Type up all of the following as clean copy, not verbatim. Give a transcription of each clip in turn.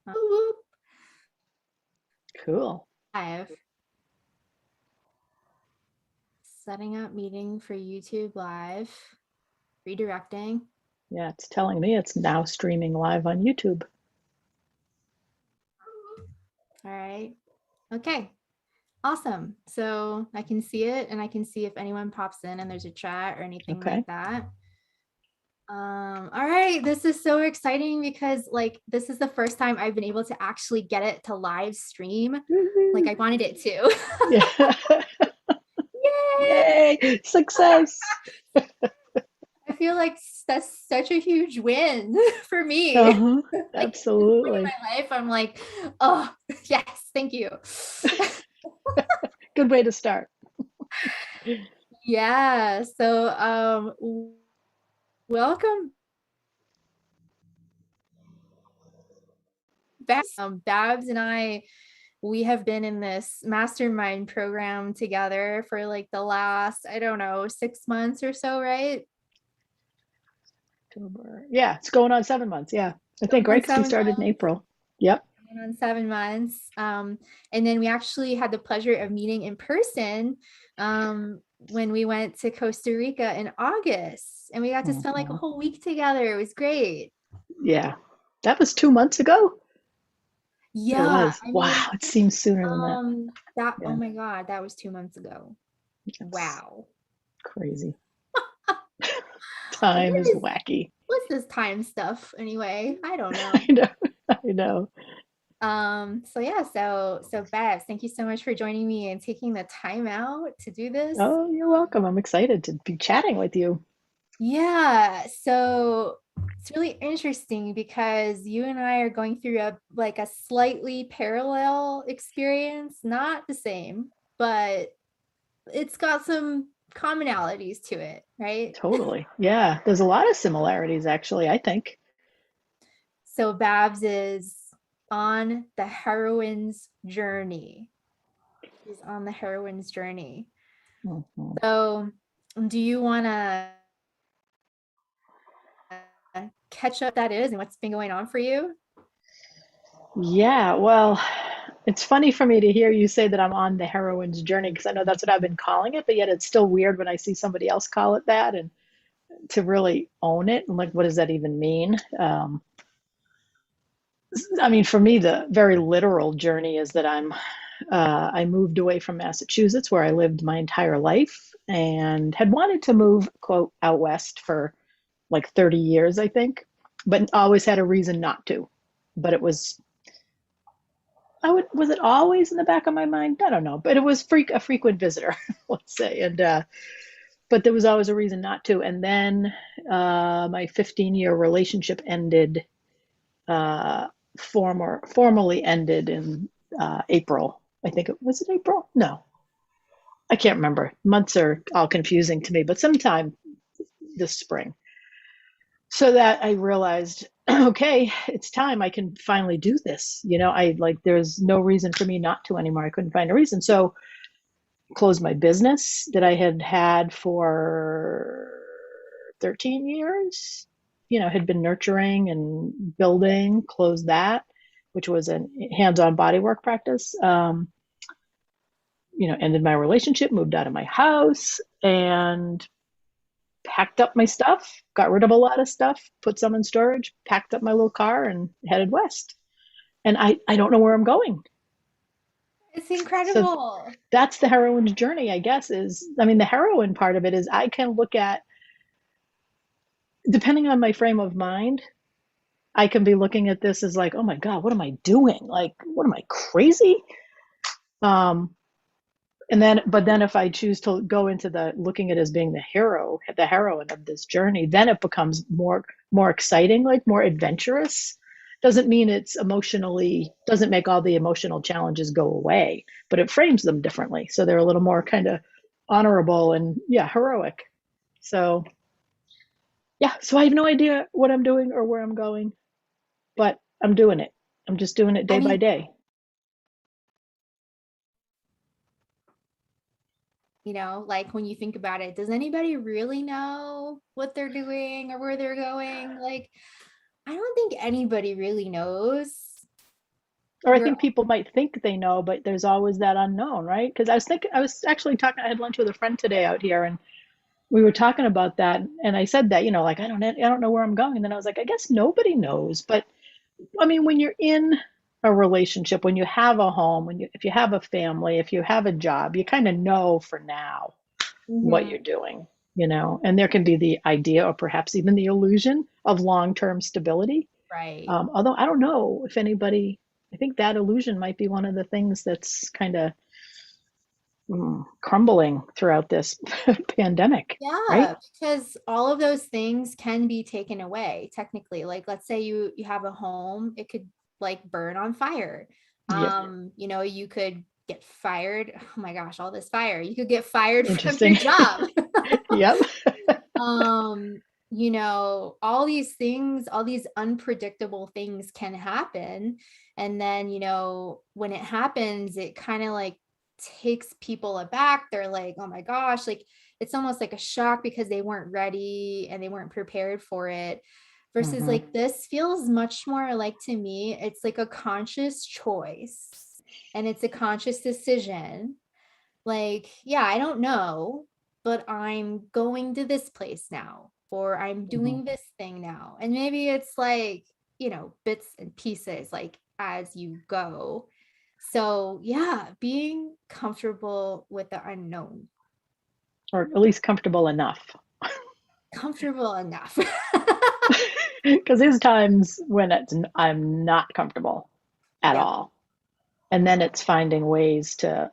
Whoop, Cool. live. Setting up meeting for YouTube live. Redirecting. Yeah, it's telling me it's now streaming live on YouTube. All right. Okay. Awesome. So I can see it and I can see if anyone pops in and there's a chat or anything Okay. like that. All right. This is so exciting because like this is the first time I've been able to actually get it to live stream like Woo-hoo. I wanted it to. Yeah. Yay! Yay! Success. I feel like that's such a huge win for me. Uh-huh. Like at this point in Absolutely. my life, I'm like, oh yes, thank you. Good way to start. Yeah. So welcome back. Babs and I, we have been in this mastermind program together for like the last, I don't know, 6 months or so, right? October. Yeah, it's going on 7 months. Yeah. I think, Going right? on Because we 7 months. started in April. Yep. Going on 7 months. And then we actually had the pleasure of meeting in person when we went to Costa Rica in August. And we got to spend like a Mhm. whole week together. It was great. Yeah. That was 2 months ago. It Yeah. was. I mean, Wow. It seems sooner than that. that, oh Yeah. my God, that was 2 months ago. It's Wow. crazy. What Time is is, wacky. what's this time stuff anyway? I don't I know. know. I know. So yeah, so Babs, thank you so much for joining me and taking the time out to do this. Oh, you're welcome. I'm excited to be chatting with you. Yeah, so it's really interesting because you and I are going through a like a slightly parallel experience, not the same, but it's got some commonalities to it, right? Totally. Yeah. There's a lot of similarities, actually, I think. So Babs is on the heroine's journey. She's on the heroine's journey. Mhm. So do you want to catch up that is and what's been going on for you? Yeah. Well, it's funny for me to hear you say that I'm on the heroine's journey because I know that's what I've been calling it, but yet it's still weird when I see somebody else call it that and to really own it. And like, what does that even mean? I mean, for me, the very literal journey is that I moved away from Massachusetts, where I lived my entire life, and had wanted to move, quote, out west for like 30 years, I think, but always had a reason not to. But it was, was it always in the back of my mind? I don't know, but it was a frequent visitor, let's say. But there was always a reason not to. And then my 15-year relationship ended, uh, formally ended in April. I think it was it April? No, I can't remember. Months are all confusing to me, but sometime this spring. So that I realized, okay, it's time. I can finally do this. I like, there's no reason for me not to anymore. I couldn't find a reason. So closed my business that I had had for 13 years, had been nurturing and building, closed that, which was a hands-on bodywork practice. Ended my relationship, moved out of my house, and packed up my stuff, got rid of a lot of stuff, put some in storage, packed up my little car, and headed west. And I don't know where I'm going. It's So incredible. that's the heroine's journey, I guess. I mean, the heroine part of it is I can look at, depending on my frame of mind, I can be looking at this as like, oh my God, what am I doing? Like, what am I, crazy? Um, but then if I choose to go into the looking at it as being the heroine of this journey, then it becomes more exciting, like more adventurous. Doesn't mean it's emotionally, doesn't make all the emotional challenges go away, but it frames them differently. So they're a little more kind of honorable and, yeah, heroic. So yeah, so I have no idea what I'm doing or where I'm going, but I'm doing it. I'm just doing it I day by mean, day. like when you think about it, does anybody really know what they're doing or where they're going? Like, I don't think anybody really knows. Or I You're think people might think they know, but there's always that unknown, right? Because I was actually talking, I had lunch with a friend today out here, and we were talking about that. And I said that, like, I don't know where I'm going. And then I was like, I guess nobody knows. But I mean, when you're in a relationship, when you have a home, if you have a family, if you have a job, you kind of know for now what Mhm. you're doing, and there can be the idea or perhaps even the illusion of long-term stability. Right. Although I don't know if anybody, I think that illusion might be one of the things that's kind of crumbling throughout this pandemic, right? Yeah, because all of those things can be taken away technically. Like let's say you have a home, it could like burn on fire. Yep. You could get fired. Oh my gosh, all this fire. You could get fired from your Interesting. job. Yep. um, all these things, all these unpredictable things can happen. And then, when it happens, it kind of like takes people aback. They're like, oh my gosh, like it's almost like a shock because they weren't ready and they weren't prepared for it. Versus Hmm. like this feels much more like to me, it's like a conscious choice and it's a conscious decision. Like, yeah, I don't know, but I'm going to this place now, or I'm Hmm. doing this thing now. And maybe it's like, bits and pieces, like as you go. So, yeah, being comfortable with the unknown, Or at least comfortable enough. comfortable enough. Because there's times when I'm not comfortable at Yep. all. And then it's finding ways to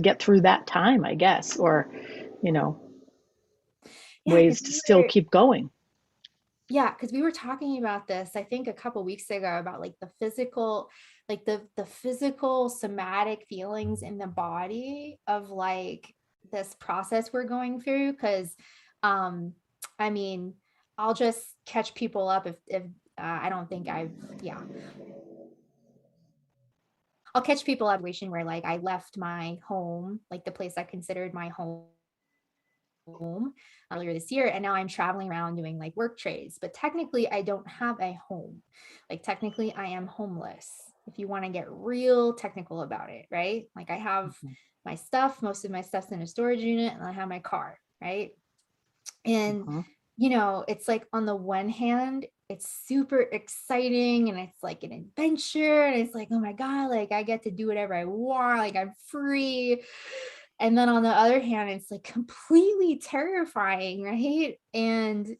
get through that time, I guess, or, you know, Yeah, because ways to still keep going. we were talking about this, I think a couple weeks ago about like the physical, like the physical somatic feelings in the body of like this process we're going through. Because um, I mean, I'll just catch people up if I don't think yeah, I'll catch people up where like I left my home, like the place I considered my home earlier this year, and now I'm traveling around doing like work trades, but technically I don't have a home. Like technically I am homeless, if you want to get real technical about it, right? Like I have Mhm. my stuff, most of my stuff's in a storage unit, and I have my car, right? And Mhm. it's like on the one hand it's super exciting and it's like an adventure and it's like, oh my god, like I get to do whatever I want, like I'm free. And then on the other hand it's like completely terrifying, right? And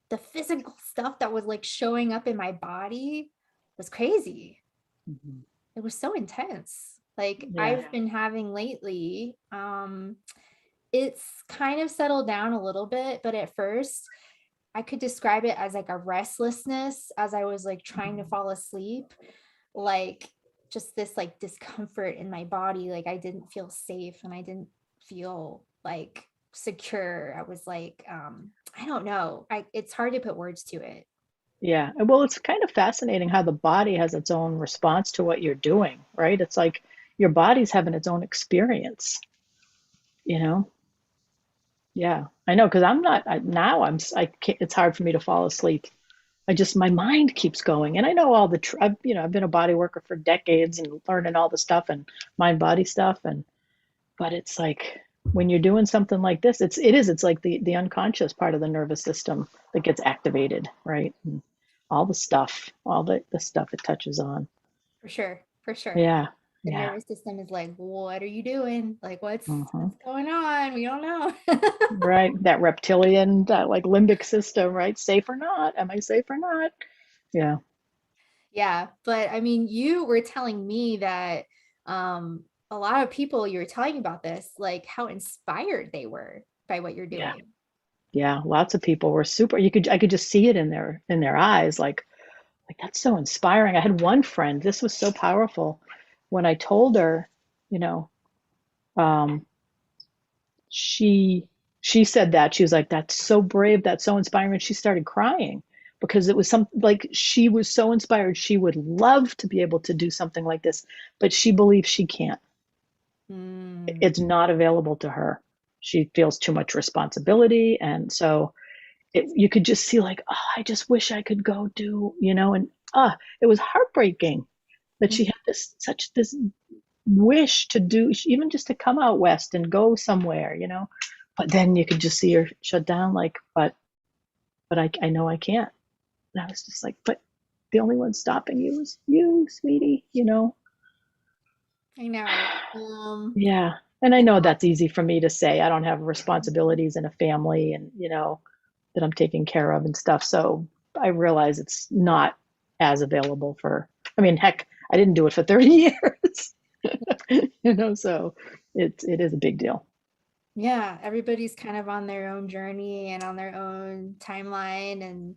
the physical stuff that was like showing up in my body was crazy. Mhm. It was so intense. Like Yeah. I've been having lately, it's kind of settled down a little bit, but at first I could describe it as like a restlessness as I was like trying to fall asleep, like just this like discomfort in my body. Like I didn't feel safe and I didn't feel like secure. I was like, I don't know. It's hard to put words to it. Yeah. Well, it's kind of fascinating how the body has its own response to what you're doing, right? It's like your body's having its own experience, you know? Yeah. I know because I'm not now I can't, it's hard for me to fall asleep. My mind keeps going. And I know all I've been a body worker for decades and learning all the stuff and mind body stuff. But it's like when you're doing something like this, it's like the unconscious part of the nervous system that gets activated, right? And all the stuff it touches on. For sure. For sure. Yeah. The Yeah. nervous system is like, what are you doing? Like, Hmm. what's going on? We don't know. Right. That reptilian, that like limbic system, right? Safe or not? Am I safe or not? Yeah. Yeah, but I mean, you were telling me that a lot of people you were telling about this, like how inspired they were by what you're Yeah. doing. Yeah. Lots of people were super. I could just see it in their eyes, like that's so inspiring. I had one friend, this was so powerful. When I told her, you know, um, she she said that she was like, "That's so brave, that's so inspiring." And she started crying because it was like she was so inspired. She would love to be able to do something like this, but she believes she can't. Mm, It's not available to her. She feels too much responsibility, and so you could just see like, oh, I just wish I could go do, and it was heartbreaking that she had this wish to do, even just to come out west and go somewhere, but then you could just see her shut down, like, but I know I can't. And I was just like, but the only one stopping you is you, sweetie. I know. Yeah. And I Yeah, know that's easy for me to say. I don't have responsibilities in a family and, that I'm taking care of and stuff. So I realize it's not as available I mean, heck, I didn't do it for 30 years, so it is a big deal. yeah, everybody's kind of on their own journey and on their own timeline. And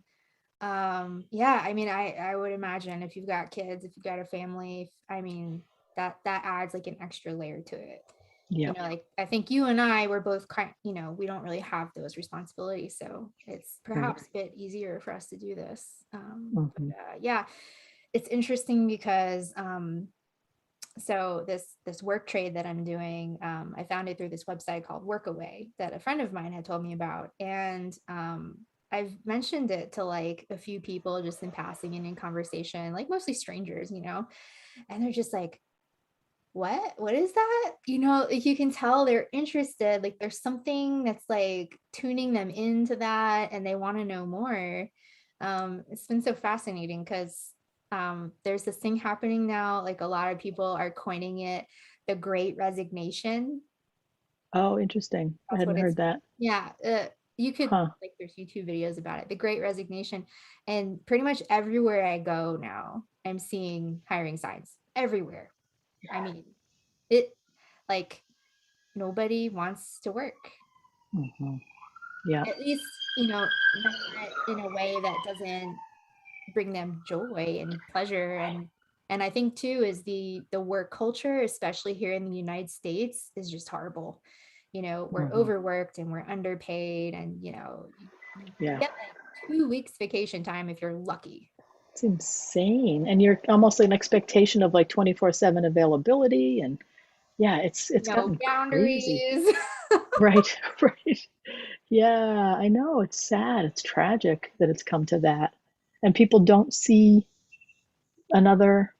yeah, I mean, I would imagine if you've got kids, if you've got a family, I mean, that adds like an extra layer to it. Yeah. Like I think you and I were both kind, we don't really have those responsibilities, so it's Right. perhaps a bit easier for us to do this. But Hmm. yeah, it's interesting because so this work trade that I'm doing, I found it through this website called Workaway that a friend of mine had told me about, and I've mentioned it to like a few people just in passing and in conversation, like mostly strangers, and they're just like, what is that? Like you can tell they're interested, like there's something that's like tuning them into that and they want to know more. It's been so fascinating because there's this thing happening now, like a lot of people are coining it the Great Resignation. Oh, interesting. I That's hadn't what it's, heard that. yeah. You could, Huh. like, there's YouTube videos about it, the Great Resignation. And pretty much everywhere I go now, I'm seeing hiring signs everywhere. I mean, it, like, nobody wants to work, Hmm. Yeah. at least, not in a way that doesn't bring them joy and pleasure. And I think too is the work culture, especially here in the United States, is just horrible. We're Hmm. overworked and we're underpaid, and you Yeah. get like 2 weeks vacation time if you're lucky. It's insane. And you're almost an expectation of like 24/7 availability. And yeah, it's No gotten crazy. boundaries. Right. Right. Yeah, I know. It's sad. It's tragic that it's come to that. And people don't see another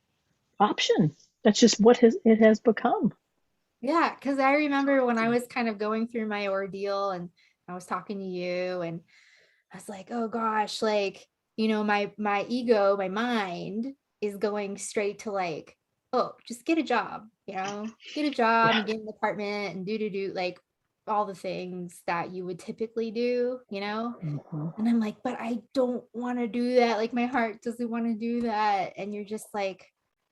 option. That's just what it has become. Yeah, because I remember when I was kind of going through my ordeal and I was talking to you, and I was like, oh gosh, like, my ego, my mind is going straight to like, oh, just get a job, get a job Yeah. and get an apartment and do like all the things that you would typically do. Hmm. And I'm like, but I don't want to do that. Like my heart doesn't want to do that. And you're just like,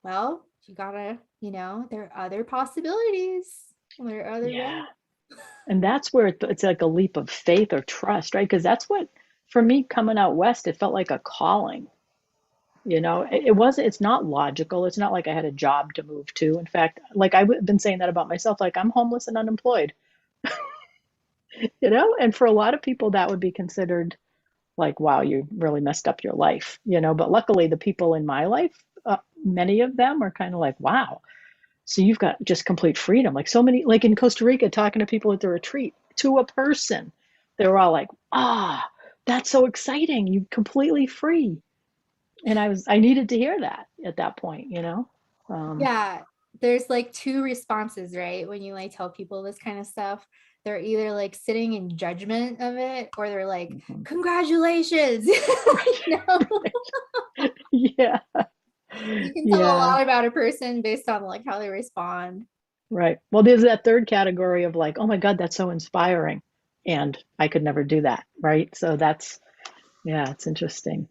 well, you gotta, there are other possibilities. There are other Yeah. ways. And that's where it's like a leap of faith or trust, right? Because that's what, for me, coming out west, it felt like a calling. It wasn't, it's not logical. It's not like I had a job to move to. In fact, like I've been saying that about myself, like I'm homeless and unemployed, and for a lot of people, that would be considered like, wow, you really messed up your life. But luckily, the people in my life, many of them are kind of like, wow, so you've got just complete freedom. Like so many, like in Costa Rica, talking to people at the retreat, to a person, they were all like, that's so exciting. You're completely free. And I needed to hear that at that point. Um, Yeah, there's like two responses, right? When you like tell people this kind of stuff, they're either like sitting in judgment of it or they're like, mhm. congratulations. Right, right. Yeah, You can tell a yeah, lot about a person based on like how they respond. right. Well, there's that third category of like, oh my God, that's so inspiring. And I could never do that, right? So yeah, it's interesting.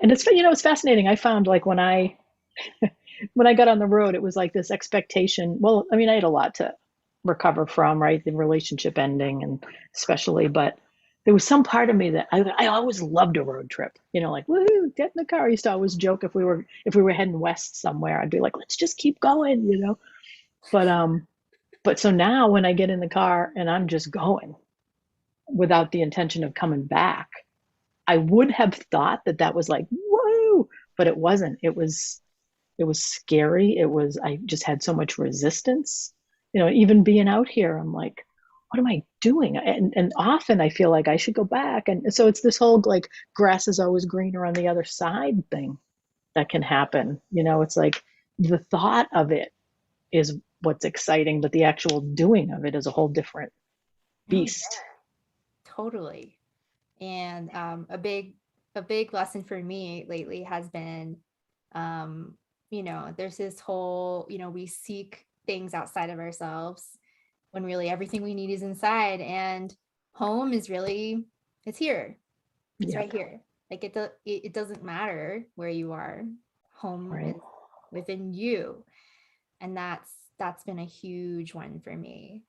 And it's fascinating. I found like when I got on the road, it was like this expectation. Well, I mean, I had a lot to recover from, right? The relationship ending, and especially, but there was some part of me that I always loved a road trip. Like woo, get in the car. I used to always joke if we were heading west somewhere, I'd be like, let's just keep going. But so now when I get in the car and I'm just going without the intention of coming back, I would have thought that that was like woo, but it wasn't. It was scary. I just had so much resistance. Even being out here, I'm like, what am I doing? And often I feel like I should go back. And so it's this whole like grass is always greener on the other side thing that can happen. It's like the thought of it is what's exciting, but the actual doing of it is a whole different Oh beast. yeah, totally. And a big lesson for me lately has been, um, there's this whole, we seek things outside of ourselves when really everything we need is inside. And home is really, it's here. It's right Yep. here. Like it doesn't matter where you are. Home Right. is within you. And that's been a huge one for me.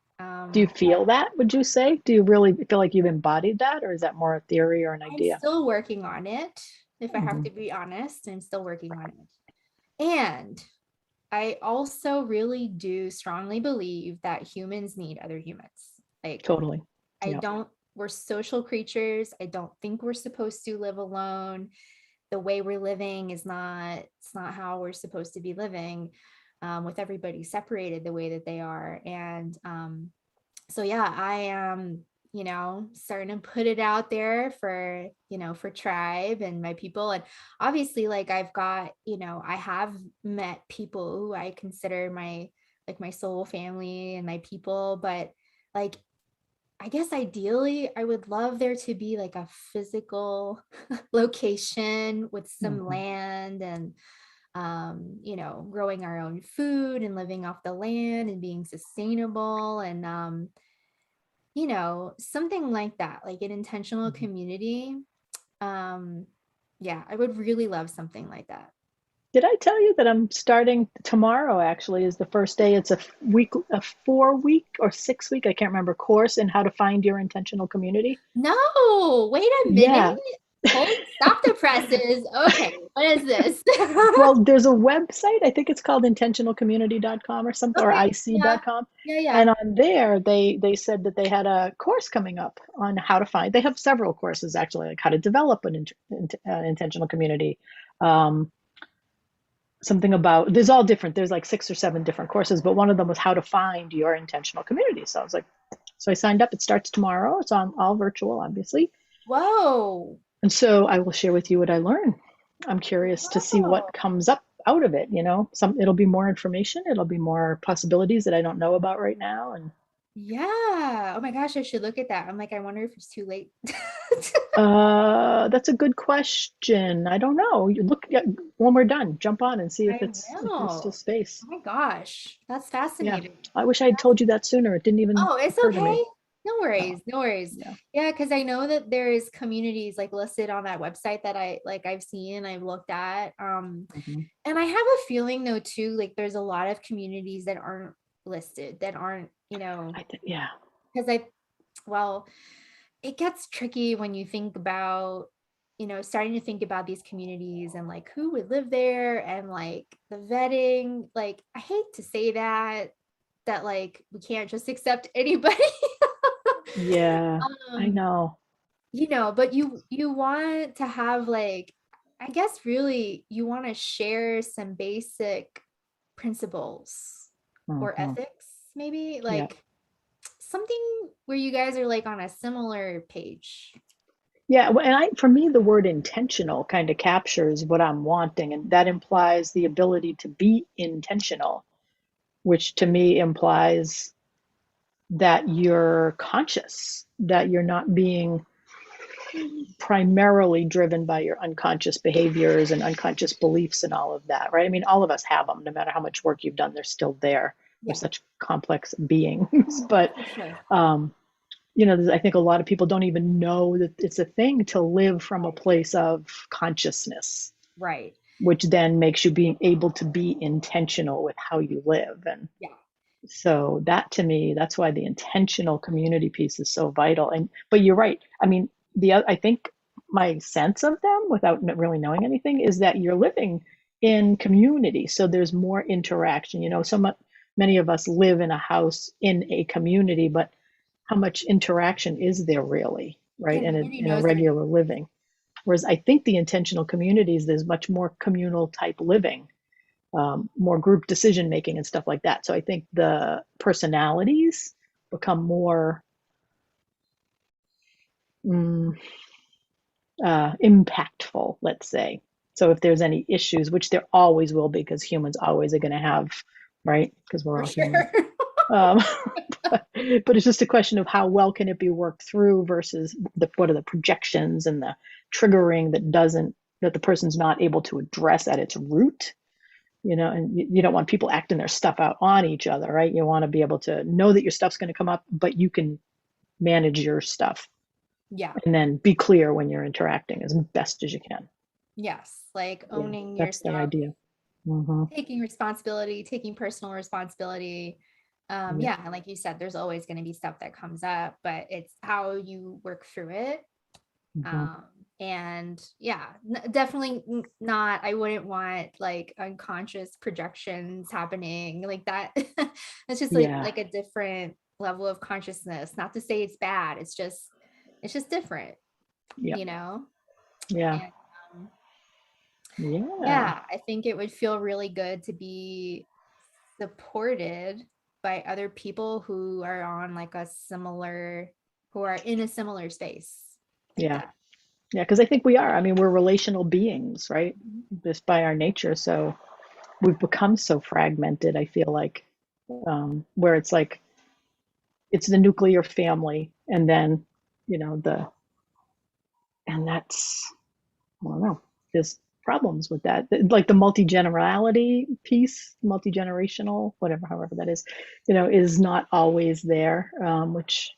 Do you feel that, would you say? Do you really feel like you've embodied that, or is that more a theory or an I'm idea? still working on it. If I have Hmm. to be honest, I'm still working on it. And I also really do strongly believe that humans need other humans. Like, Totally. I Yep. don't, we're social creatures. I don't think we're supposed to live alone. The way we're living is not, it's not how we're supposed to be living, with everybody separated the way that they are. And so yeah, I am, starting to put it out there for, for tribe and my people. And obviously, like I've got, I have met people who I consider my, like my soul family and my people, but like I guess ideally I would love there to be like a physical location with some Hmm. land and growing our own food and living off the land and being sustainable and something like that, like an intentional Hmm. community. Um, yeah, I would really love something like that. Did I tell you that I'm starting tomorrow? Actually, is the first day. It's a 4 week or 6 week, I can't remember, course in how to find your intentional community. No, wait a minute. Yeah. Hold, stop the presses. Okay, what is this? Well, there's a website, I think it's called intentionalcommunity.com or something, or Okay, yeah, ic.com. yeah, yeah. And on there, they said that they had a course coming up on how to find. They have several courses actually, like how to develop an intentional community. Um, Something about, there's all different. There's like 6 or 7 different courses, but one of them was how to find your intentional community. So I was like, so I signed up. It starts tomorrow. It's on all virtual, obviously. Whoa. And so I will share with you what I learn. I'm curious to see what Whoa. comes up out of it. It'll be more information. It'll be more possibilities that I don't know about right now. And Yeah. Oh my gosh, I should look at that. I'm like, I wonder if it's too late. that's a good question. I don't know. You look at when we're done, jump on and see I if there's still will. space. Oh my gosh, that's Yeah, fascinating. I wish I had told you that sooner. It didn't even Oh, it's occur to me. okay. No Oh, worries, no worries. yeah. Yeah, because I know that there's communities like listed on that website that I've seen, I've looked at. Hmm. And I have a feeling though too, like there's a lot of communities that aren't listed, that aren't, Yeah. because well, it gets tricky when you think about, starting to think about these communities and like who would live there and like the vetting. Like, I hate to say that like we can't just accept anybody. Yeah, I um, know. but you want to have like, I guess really you want to share some basic principles or Hmm. ethics, maybe Yeah. like something where you guys are like on a similar page. Yeah, well, and for me, the word intentional kind of captures what I'm wanting, and that implies the ability to be intentional, which to me implies that you're conscious, that you're not being primarily driven by your unconscious behaviors and unconscious beliefs and all of that, right? I mean, all of us have them, no matter how much work you've done, they're still there. We're Yeah, such complex beings, but for sure. um, I think a lot of people don't even know that it's a thing to live from a place of consciousness, Right. which then makes you being able to be intentional with how you live. And Yeah. so that to me, that's why the intentional community piece is so vital. But you're right. I mean, I think my sense of them, without really knowing anything, is that you're living in community. So there's more interaction. Many of us live in a house in a community, but how much interaction is there really, right? Yeah, In nobody a knows any. regular living. Whereas I think the intentional communities, there's much more communal type living, more group decision making and stuff like that. So I think the personalities become more mm, impactful, let's say. So if there's any issues, which there always will be, because humans always are going to have, right? Because we're For all human. sure. Um, but it's just a question of how well can it be worked through versus what are the projections and the triggering that the person's not able to address at its root. And you don't want people acting their stuff out on each other, right? You want to be able to know that your stuff's going to come up, but you can manage your stuff Yeah. and then be clear when you're interacting as best as you can. Yes. Like Yeah, owning your that's the stuff, idea. Mm-hmm. taking responsibility, taking personal responsibility. Yeah. Yeah, and like you said, there's always going to be stuff that comes up, but it's how you work through it. Mm-hmm. Um, and yeah, definitely not. I wouldn't want like unconscious projections happening like that. It's just like Yeah. like a different level of consciousness. Not to say it's bad. It's just different, Yeah. you know. Yeah. And Yeah. yeah, I think it would feel really good to be supported by other people who are on like a similar, who are in a similar space like Yeah. that. Yeah. Because I think we are. I mean, we're relational beings, right? Mhm. Just by our nature. So we've become so fragmented, I feel like, where it's like it's the nuclear family, and then, the, and that's, I don't know, there's problems with that. Like the multi-generality piece, multi-generational, whatever, however that is not always there, which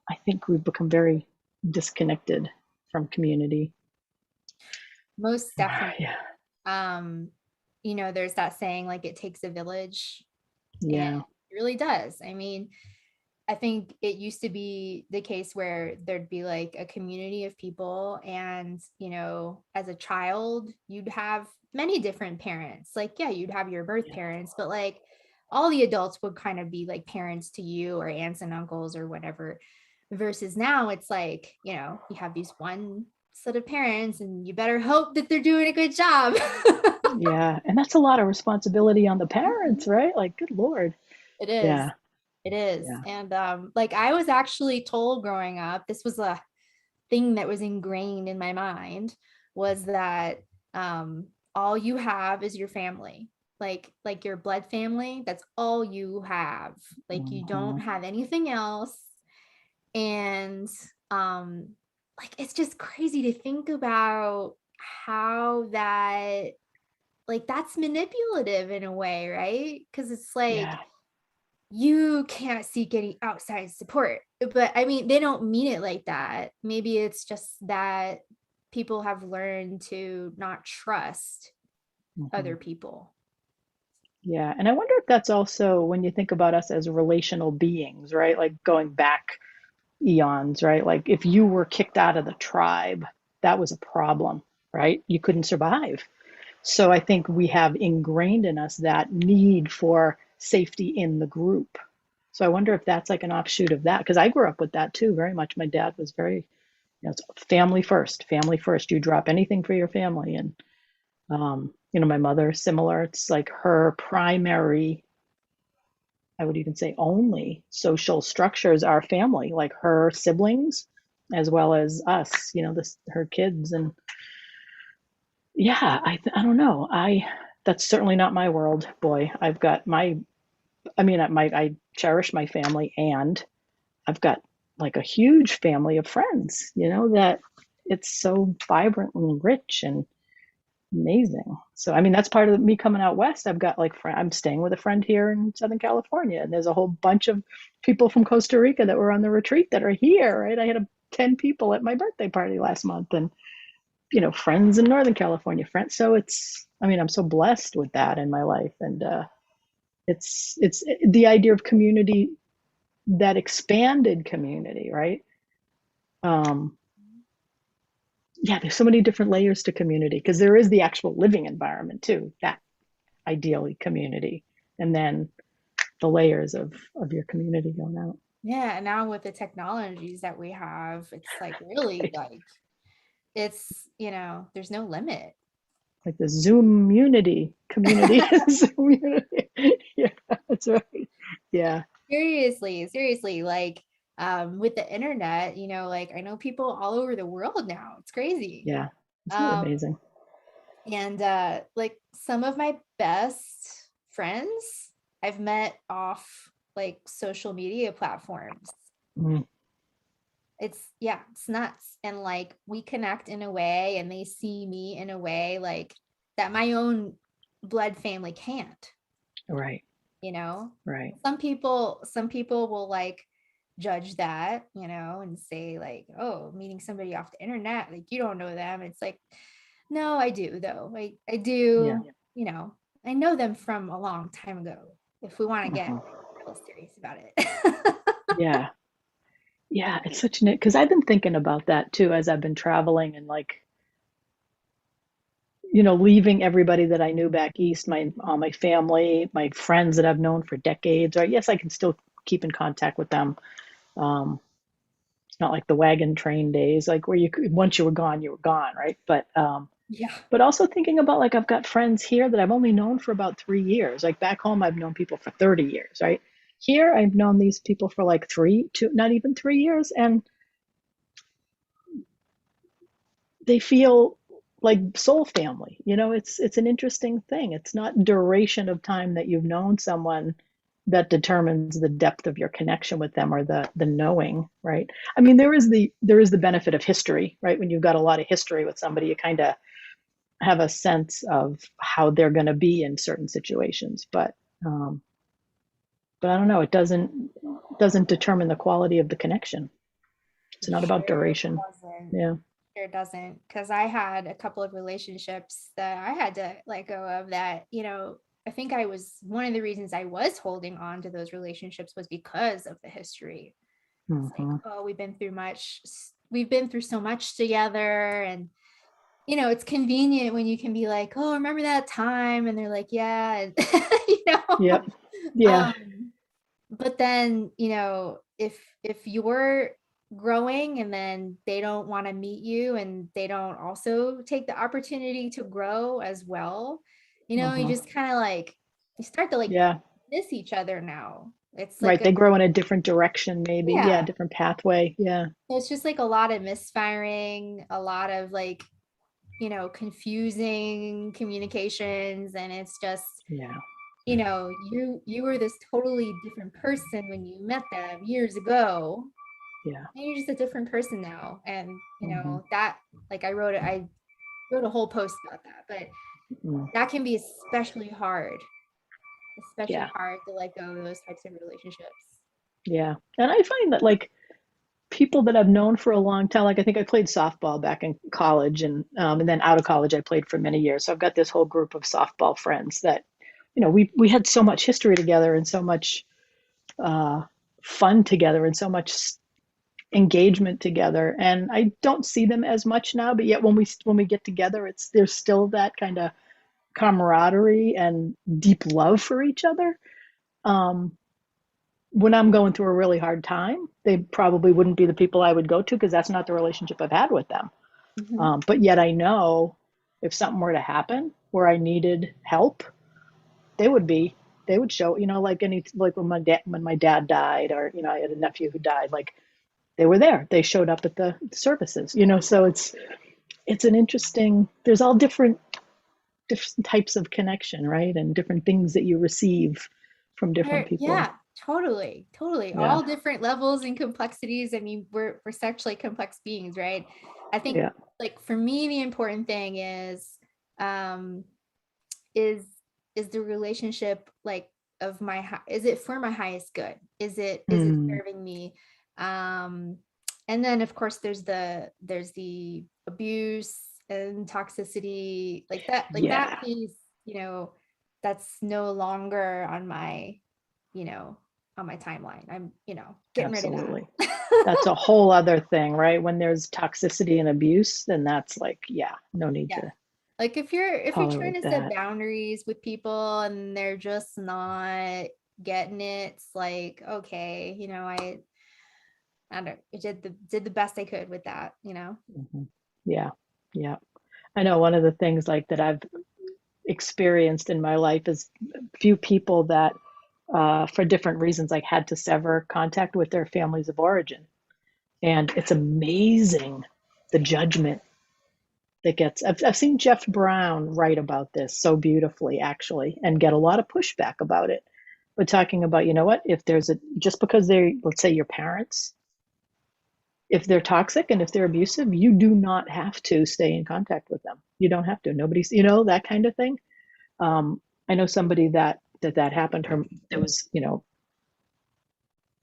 I think we've become very disconnected from community. Most definitely. Yeah. Um, there's that saying like it takes a village, and Yeah. it really does. I mean, I think it used to be the case where there'd be like a community of people, and as a child, you'd have many different parents. Like, yeah, you'd have your birth Yeah. parents, but like all the adults would kind of be like parents to you or aunts and uncles or whatever. Versus now, it's like, you have these one set of parents, and you better hope that they're doing a good job. Yeah. And that's a lot of responsibility on the parents, right? Like, good Lord. It is. Yeah. It is. Yeah. And like I was actually told growing up, this was a thing that was ingrained in my mind, was that all you have is your family. Like your blood family, that's all you have. Like you don't Mm-hmm. have anything else. And um like it's just crazy to think about how that, like, that's manipulative in a way, right? Because it's like Yeah. you can't seek any outside support. But I mean, they don't mean it like that. Maybe it's just that people have learned to not trust Mm-hmm. other people. Yeah. And I wonder if that's also when you think about us as relational beings, right? Like going back eons, right? Like if you were kicked out of the tribe, that was a problem, right? You couldn't survive. So I think we have ingrained in us that need for safety in the group. So I wonder if that's like an offshoot of that, because I grew up with that too, very much. My dad was very, it's family first, family first. You drop anything for your family. And, my mother, similar. It's like her primary, I would even say only social structures are family, like her siblings, as well as us, her kids. And yeah, I don't know. That's certainly not my world, boy. I've got I cherish my family, and I've got like a huge family of friends, that it's so vibrant and rich and amazing. So I mean, that's part of me coming out west. I've got like I'm staying with a friend here in Southern California, and there's a whole bunch of people from Costa Rica that were on the retreat that are here, right? I had 10 people at my birthday party last month, and friends in Northern California, friends. So I mean, I'm so blessed with that in my life. And it's the idea of community, that expanded community, right? Um, yeah, there's so many different layers to community, because there is the actual living environment too, that ideally community. And then the layers of your community going out. Yeah, and now with the technologies that we have, it's like really Right? like there's no limit. Like the Zoom unity community. Zoom unity. Yeah, that's right. Yeah. Seriously, seriously, like with the internet, like I know people all over the world now. It's crazy. Yeah. Isn't it Um amazing? And like some of my best friends I've met off like social media platforms. Mm, It's yeah, it's nuts. And like we connect in a way and they see me in a way like that my own blood family can't, right, you know? right. Some people will like judge that, and say like, "Oh, meeting somebody off the internet, like you don't know them." It's like, "No, I do though. I Yeah. do, you know. I know them from a long time ago if we want to get Mhm. real serious about it." Yeah. Yeah. It's such an, because I've been thinking about that too as I've been traveling and like, leaving everybody that I knew back east, my all my family, my friends that I've known for decades. Or yes, I can still keep in contact with them. Um, it's not like the wagon train days, like where once you were gone, right? Yeah. But also thinking about like I've got friends here that I've only known for about 3 years. Like back home, I've known people for 30 years, right? Here, I've known these people for like not even 3 years, and they feel like soul family. It's an interesting thing. It's not duration of time that you've known someone that determines the depth of your connection with them or the knowing, right? I mean, there is the benefit of history, right? When you've got a lot of history with somebody, you kind of have a sense of how they're going to be in certain situations, um, but I don't know. It doesn't determine the quality of the connection. It's It not about sure duration. doesn't. Yeah. Sure doesn't. Because I had a couple of relationships that I had to let go of that, I think I was one of the reasons I was holding on to those relationships was because of the history. It's like, Hmm. oh, we've been through so much together. And, it's convenient when you can be like, oh, remember that time? And they're like, yeah. And, you know, Yep. Yeah. um, but then if you're growing and then they don't want to meet you and they don't also take the opportunity to grow as well, you Hmm. just kind of like you start to like Yeah. miss each other now. It's like Right. a They grow in a different direction, maybe. Yeah. yeah, Different pathway. Yeah. so it's just like a lot of misfiring, a lot of like confusing communications, and it's just Yeah. you were this totally different person when you met them years ago, Yeah. and you're just a different person now. And Hmm. that, like, I wrote a whole post about that, but Mm. that can be especially Yeah. hard to let go of those types of relationships. Yeah. And I find that like people that I've known for a long time, like I think I played softball back in college, and then out of college I played for many years. So I've got this whole group of softball friends that, we had so much history together and so much uh, fun together and so much engagement together. And I don't see them as much now, but yet when we get together, there's still that kind of camaraderie and deep love for each other. Um, when I'm going through a really hard time, they probably wouldn't be the people I would go to because that's not the relationship I've had with them. Mhm. But yet I know if something were to happen where I needed help, they would be, they would show, like when my dad died, or, I had a nephew who died, like they were there. They showed up at the services, so it's an interesting, there's all different types of connection, right? And different things that you receive from different people. Yeah, totally, totally. Yeah. All different levels and complexities. I mean, we're such like complex beings, right? I think Yeah. like for me, the important thing um, is is the relationship like is it for my highest good? Is it Mm, serving me? Um, and then of course there's the abuse and toxicity, like that yeah, piece, you know, that's no longer you know, on my timeline. I'm, getting rid of absolutely. that. That's a whole other thing, right? When there's toxicity and abuse, then that's like, yeah, no need Yeah. to Like if you're trying tolerate to set that. boundaries with people and they're just not getting it, it's like, okay, I don't I did the best I could with that. Hmm. Yeah, yeah. I know one of the things like that I've experienced in my life is few people that, for different reasons, like had to sever contact with their families of origin, and it's amazing the judgment that gets, I've seen Jeff Brown write about this so beautifully, actually, and get a lot of pushback about it. But talking about, you know what, if there's a, just because they're, let's say your parents, if they're toxic and if they're abusive, you do not have to stay in contact with them. You don't have to. Nobody's, that kind of thing. I know somebody that happened. Her, there was,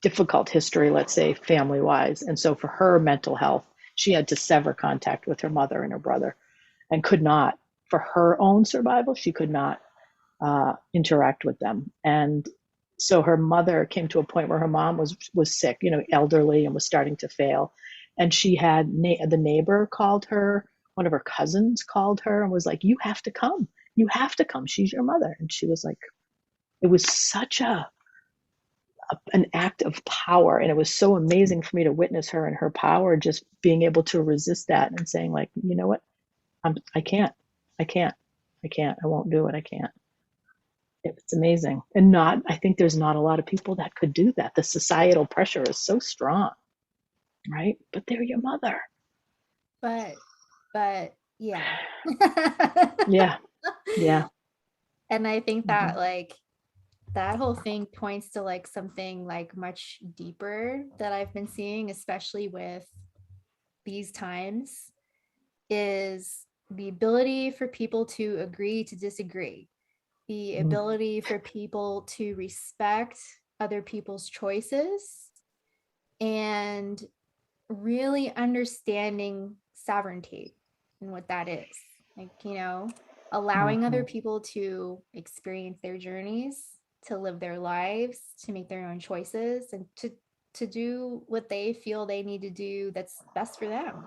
difficult history, let's say, family wise. And so for her mental health, she had to sever contact with her mother and her brother and could not, for her own survival, she could not interact with them. And so her mother came to a point where her mom was sick, elderly, and was starting to fail. And she had the neighbor called her, one of her cousins called her and was like, "You have to come. You have to come. She's your mother." And she was like, it was such an act of power, and it was so amazing for me to witness her and her power, just being able to resist that and saying, like, you know what, I can't, I can't, I can't, I won't do it, I can't. It's amazing. And not, I think there's not a lot of people that could do that. The societal pressure is so strong, right? But they're your mother. But yeah. Yeah, yeah. And I think Mm-hmm. that like that whole thing points to like something like much deeper that I've been seeing, especially with these times, is the ability for people to agree to disagree, the Mm-hmm. ability for people to respect other people's choices, and really understanding sovereignty and what that is. Like, allowing other Mm-hmm. people to experience their journeys, to live their lives, to make their own choices, and to do what they feel they need to do that's best for them.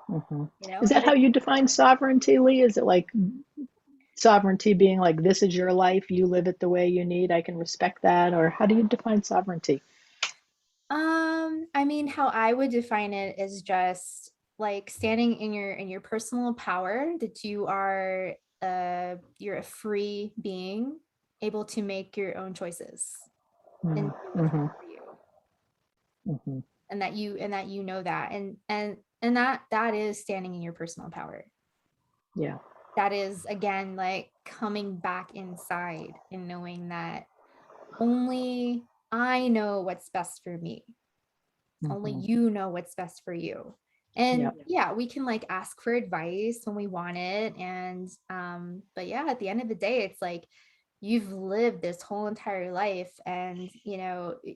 Mm-hmm. You know, Is that how every you define sovereignty, Leigh? Is it like sovereignty being like, this is your life, you live it the way you need, I can respect that? Or how do you define sovereignty? I mean, how I would define it is just like standing in your personal power, that you're a free being, able to make your own choices and do what's Mm-hmm. best for you. Mm-hmm. And that you know that, and that is standing in your personal power. Yeah. That is, again, like coming back inside and knowing that only I know what's best for me. Only Mm-hmm. you know what's best for you. Yeah. And yeah, we can like ask for advice when we want it. And but yeah, at the end of the day, it's like you've lived this whole entire life, and your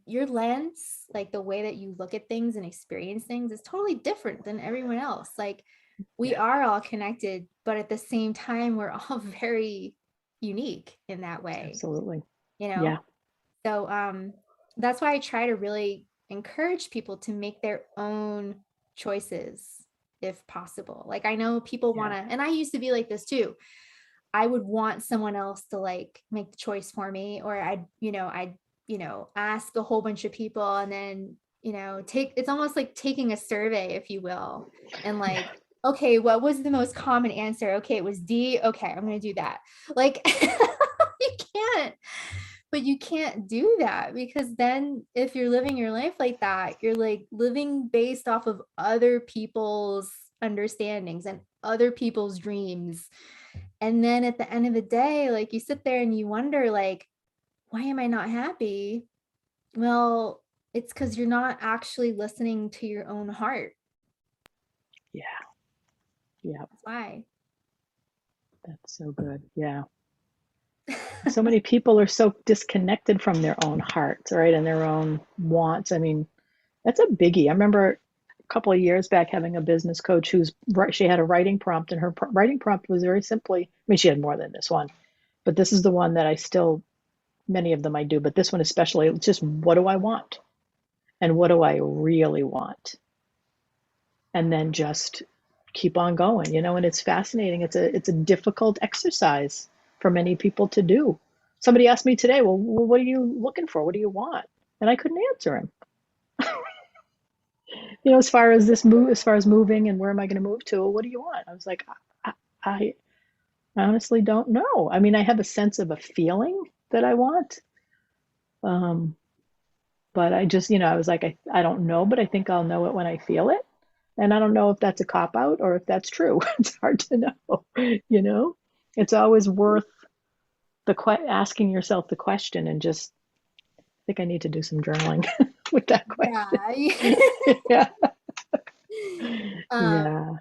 lens, like the way that you look at things and experience things, is totally different than everyone else. Like, we Yeah. are all connected, but at the same time, we're all very unique in that way, Absolutely. you know? Yeah. So that's why I try to really encourage people to make their own choices if possible. Like, I know people want Yeah. to, and I used to be like this too. I would want someone else to like make the choice for me, or I'd ask a whole bunch of people, and then, take, it's almost like taking a survey, if you will, and Yeah. like, okay, what was the most common answer? Okay, it was D. Okay, I'm going to do that. Like, you can't, but you can't do that, because then if you're living your life like that, you're like living based off of other people's understandings and other people's dreams. And then at the end of the day, like, you sit there and you wonder, like, why am I not happy? Well, it's because you're not actually listening to your own heart. Yeah. Yeah. That's why. That's so good. Yeah. So many people are so disconnected from their own hearts, right? And their own wants. I mean, that's a biggie. I remember a couple of years back having a business coach she had a writing prompt, and her writing prompt was very simply, I mean, she had more than this one, but this is the one that I still, many of them I do, but this one especially, it's just, what do I want? And what do I really want? And then just keep on going, and it's fascinating. It's a difficult exercise for many people to do. Somebody asked me today, well, what are you looking for? What do you want? And I couldn't answer him. As far as this move, as far as moving and where am I going to move to, what do you want? I was like, I honestly don't know. I mean, I have a sense of a feeling that I want. Um, but I just, I was like, I don't know, but I think I'll know it when I feel it. And I don't know if that's a cop out or if that's true. It's hard to know, you know? It's always worth asking yourself the question and just I think I need to do some journaling with that question. Yeah. Yeah. um Yeah.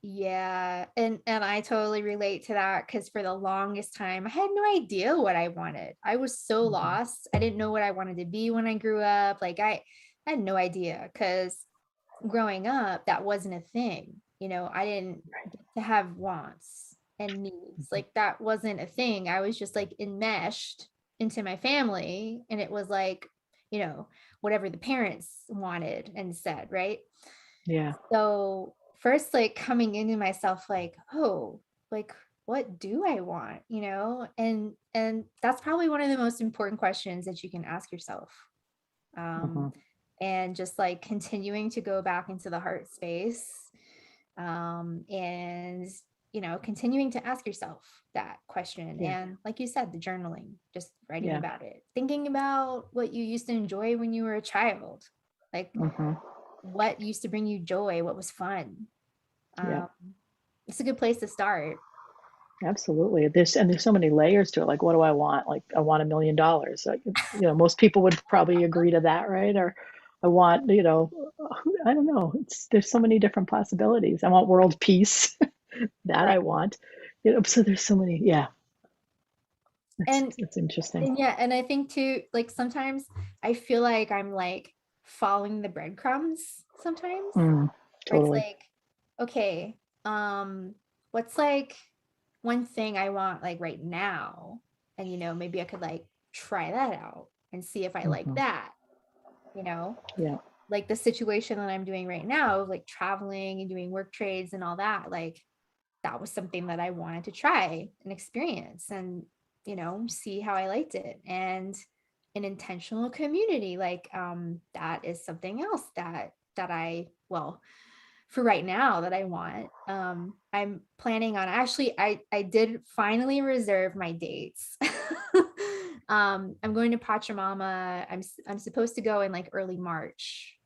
yeah, and I totally relate to that because for the longest time I had no idea what I wanted. I was so Mhm. lost. I didn't know what I wanted to be when I grew up. Like I had no idea because growing up that wasn't a thing. I didn't Right. get to have wants and needs. Mhm. Like that wasn't a thing. I was just like enmeshed into my family, and it was like, you know, whatever the parents wanted and said, right? Yeah. So first, like coming into myself, like, oh, like what do I want? And that's probably one of the most important questions that you can ask yourself. Um, Mhm. and just like continuing to go back into the heart space, and continuing to ask yourself that question. Yeah. And like you said, the journaling, just writing Yeah. about it, thinking about what you used to enjoy when you were a child, like Mhm. what used to bring you joy, what was fun. Yeah. um, it's a good place to start. Absolutely. There's so many layers to it. Like, what do I want? Like, I want $1 million. Like, most people would probably agree to that, right? Or I want, I don't know. There's so many different possibilities. I want world peace. That Right. I want. So there's so many. Yeah, it's and it's interesting. and yeah, and I think too, like sometimes I feel like I'm like following the breadcrumbs sometimes, Mm, where it's totally. like, okay, what's like one thing I want like right now? And maybe I could like try that out and see if I like Hmm. that, you know, Yeah. like the situation that I'm doing right now, like traveling and doing work trades and all that, like that was something that I wanted to try and experience and, see how I liked it. And an intentional community, like that is something else that I, well, for right now that I want. I'm planning on actually I did finally reserve my dates. I'm going to Pachamama. I'm supposed to go in like early March.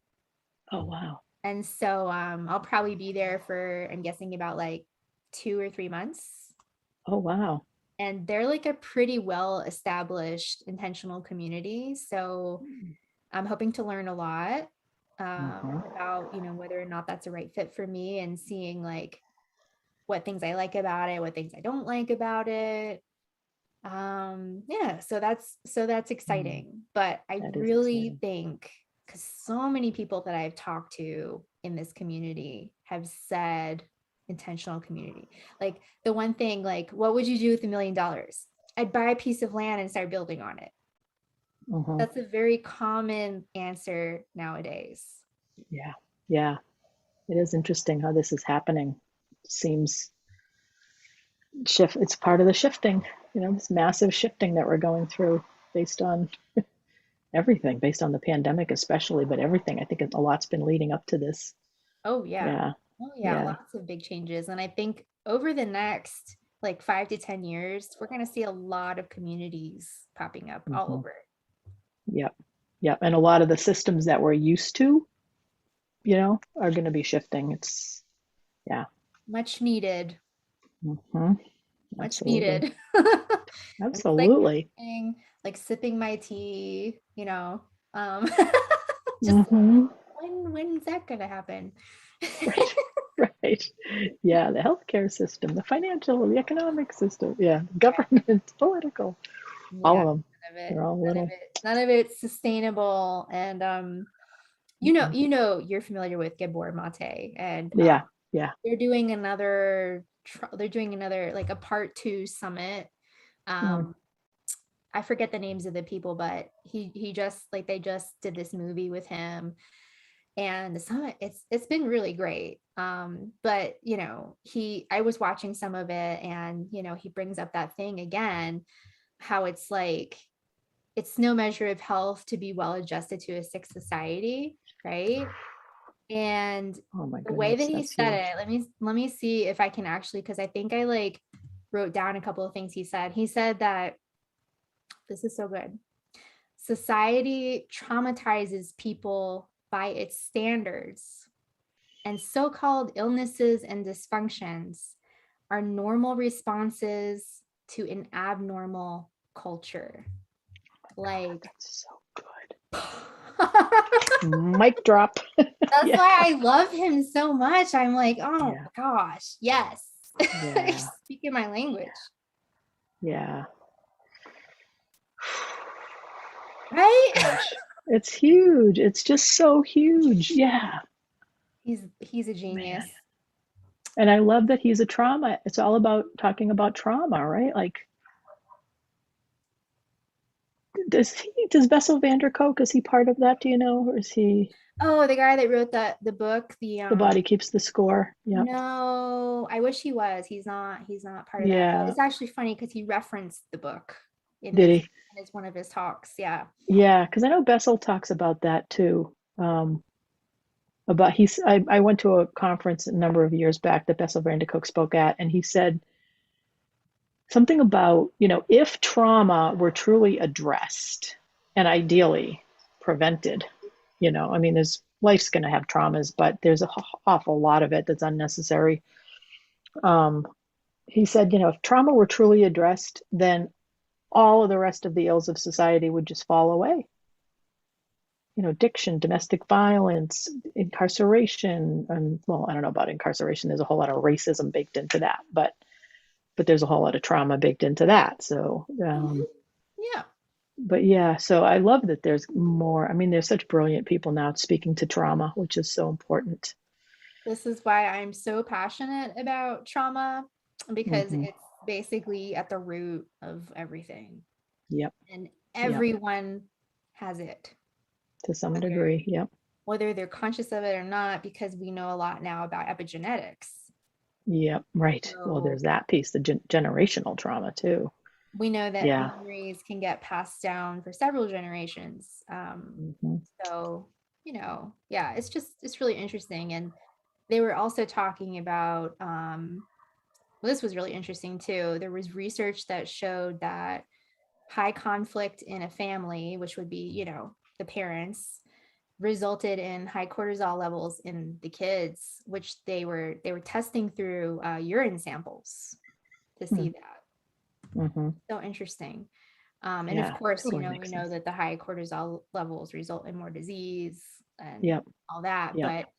Oh, wow. And so I'll probably be there for, I'm guessing, about like 2 or 3 months. Oh, wow. And they're like a pretty well established intentional community. So I'm hoping to learn a lot Hmm. about, whether or not that's a right fit for me, and seeing like what things I like about it, what things I don't like about it. Yeah, so that's Mm, exciting. But I that is really exciting. think, because so many people that I've talked to in this community have said intentional community. Like the one thing, like, what would you do with $1 million? I'd buy a piece of land and start building on it. Hmm. That's a very common answer nowadays. Yeah. Yeah. It is interesting how this is happening. Seems it's part of the shifting, this massive shifting that we're going through based on everything, based on the pandemic especially, but everything. I think a lot's been leading up to this. Oh yeah. Yeah. Oh yeah, Yeah. lots of big changes. And I think over the next like 5 to 10 years, we're going to see a lot of communities popping up all Hmm. over. Yep. Yep. And a lot of the systems that we're used to, are going to be shifting. Yeah. Much needed. Hmm. Much Absolutely. needed. I'm just like Absolutely. sitting, like sipping my tea, um just Hmm. when's that gonna happen? Right. Right. Yeah. The healthcare system, the financial, the economic system. Yeah. Government, political, all Yeah, of them. none of it, They're all none of little. it, none of it's sustainable. And Mhm. you're familiar with Gabor Mate, and Yeah. Yeah. they're doing another like a part 2 summit. Mm. Um, I forget the names of the people, but he just like they just did this movie with him, and the summit, it's been really great. But he I was watching some of it, and he brings up that thing again, how it's like it's no measure of health to be well adjusted to a sick society, right? And Oh my the way that goodness, he that's said huge. it, let me see if I can actually, because I think I like wrote down a couple of things he said. He said that this is so good. Society traumatizes people by its standards and so-called illnesses and dysfunctions are normal responses to an abnormal culture. Like, That's so that's good. Mic drop. Yeah. why I love him so much. I'm like, oh Yeah. my gosh, yes. You're Yeah. speaking my language, Yeah. right? Gosh, it's huge. It's just so huge. Yeah, He's a man. genius. And I love that he's a trauma. It's all about talking about trauma, right? Like, does Bessel van der Kolk, is he part of that? Do you know? Or is he Oh, the guy that wrote the book, the body keeps the score? Yep. no, I wish he was. He's not part of that. But Yeah. it's actually funny because he referenced the book in Did his he? one of his talks. Yeah. Yeah, because I know Bessel talks about that too. About I went to a conference a number of years back that Bessel van der Kolk spoke at, and he said something about, if trauma were truly addressed and ideally prevented, I mean, there's life's going to have traumas, but there's an awful lot of it that's unnecessary. Um, he said, if trauma were truly addressed, then all of the rest of the ills of society would just fall away. Addiction, domestic violence, incarceration, and well, I don't know about incarceration. There's a whole lot of racism baked into that, but there's a whole lot of trauma baked into that. So, Mhm. Yeah. but yeah, so I love that there's more. I mean, there's such brilliant people now speaking to trauma, which is so important. This is why I'm so passionate about trauma because Hmm. it's basically at the root of everything. Yep. And Yep. everyone has it, To some whether degree. Yep. they're conscious of it or not, because we know a lot now about epigenetics. Yep. Right. Well, So there's that piece, the generational trauma too. we know that Yeah. memories can get passed down for several generations. Hmm. So, yeah, it's really interesting. And they were also talking about, well, this was really interesting too. There was research that showed that high conflict in a family, which would be, the parents, resulted in high cortisol levels in the kids, which they were testing through urine samples to see that. Hmm. So interesting. And of Yeah. course, Totally we makes know sense. that the high cortisol levels result in more disease and Yep. all that. Yep. But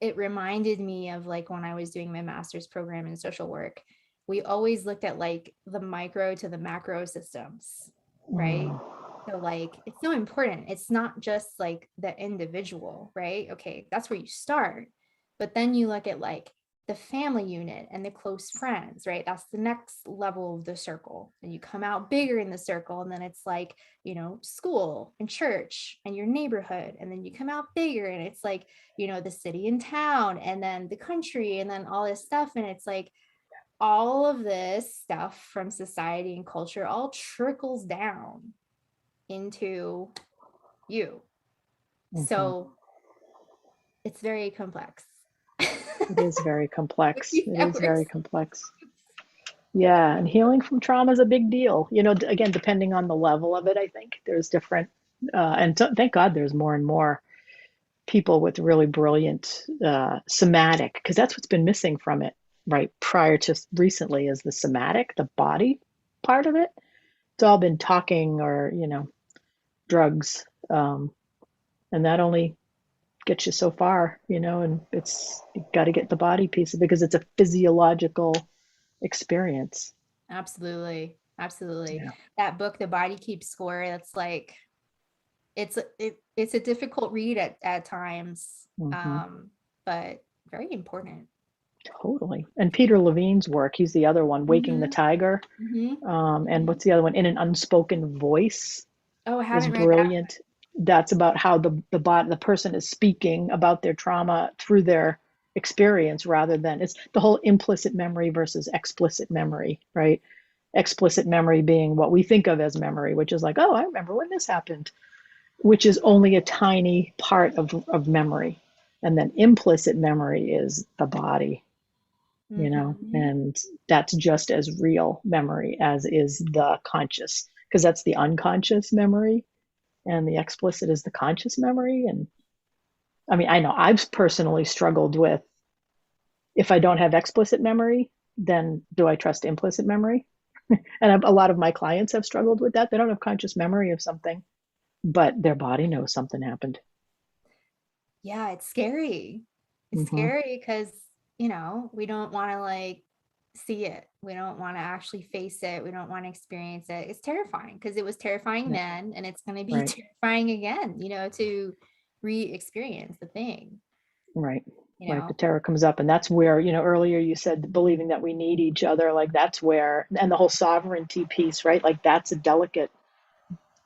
it reminded me of like when I was doing my master's program in social work, we always looked at like the micro to the macro systems, right? Mm. So like it's so important. It's not just like the individual, right? Okay, that's where you start. But then you look at like the family unit and the close friends, right? That's the next level of the circle. And you come out bigger in the circle. And then it's like, school and church and your neighborhood. And then you come out bigger and it's like, the city and town and then the country and then all this stuff. And it's like all of this stuff from society and culture all trickles down into you. Hmm. So it's very complex. It is very complex. It Yeah, is very complex. Yeah, and healing from trauma is a big deal. Again, depending on the level of it, I think there's different, and thank God there's more and more people with really brilliant somatic, because that's what's been missing from it, right? Prior to recently is the somatic, the body part of it. It's all been talking or, drugs. And that only gets you so far, and you got to get the body piece because it's a physiological experience. Absolutely. Absolutely. Yeah. That book, The Body Keeps Score, that's like it's a difficult read at times. Hmm. But very important. Totally. And Peter Levine's work, he's the other one, Waking the Mm-hmm. Tiger. Mm-hmm. And Mm-hmm. what's the other one? In an Unspoken Voice Oh, I is haven't read that. brilliant. That's about how the person is speaking about their trauma through their experience rather than it's the whole implicit memory versus explicit memory, right? Explicit memory being what we think of as memory, which is like, oh, I remember when this happened, which is only a tiny part of memory. And then implicit memory is the body, Mm-hmm. and that's just as real memory as is the conscious, because that's the unconscious memory, and the explicit is the conscious memory. And I mean, I know I've personally struggled with, if I don't have explicit memory, then do I trust implicit memory? And a lot of my clients have struggled with that. They don't have conscious memory of something, but their body knows something happened. Yeah, it's scary. It's Hmm. scary because, you know, we don't want to like see it. We don't want to actually face it. We don't want to experience it. It's terrifying because it was terrifying Yeah, then and it's going to be right, terrifying again, to re-experience the thing, right, you right. The know. terror comes up, and that's where, earlier you said believing that we need each other. Like that's where, and the whole sovereignty piece, right? Like that's a delicate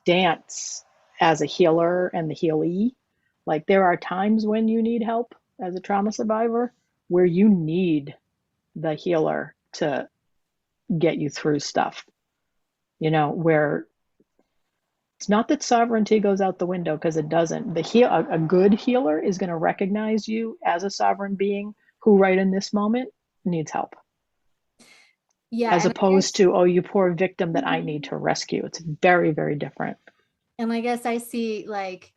dance as a healer and the healee. Like there are times when you need help as a trauma survivor where you need the healer to get you through stuff, where it's not that sovereignty goes out the window, because it doesn't. A good healer is going to recognize you as a sovereign being who right in this moment needs help, Yeah, as and I opposed guess to, oh, you poor victim that I need Mhm. to rescue. It's very, very different. And I guess I see like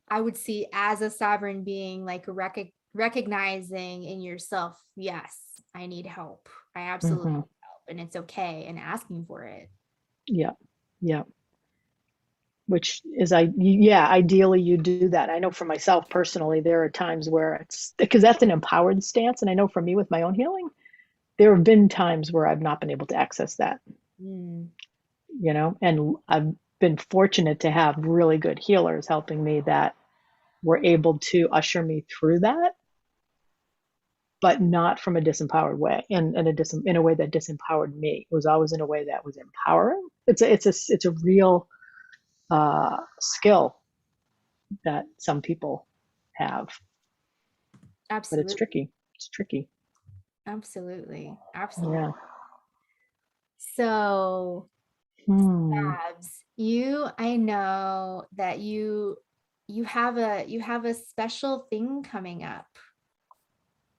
I would see as a sovereign being like recognizing in yourself, yes, I need help. I absolutely Hmm. need help and it's okay and asking for it. Yeah, yeah. Which is, yeah, ideally you do that. I know for myself personally, there are times where it's because that's an empowered stance. And I know for me with my own healing, there have been times where I've not been able to access that, Mm, and I've been fortunate to have really good healers helping me that were able to usher me through that, but not from a disempowered way, in a way that disempowered me. It was always in a way that was empowering. It's a real skill that some people have, but it's absolutely. tricky. It's tricky. Absolutely. Absolutely. Yeah. So, Hmm. Babs, I know that you have a special thing coming up.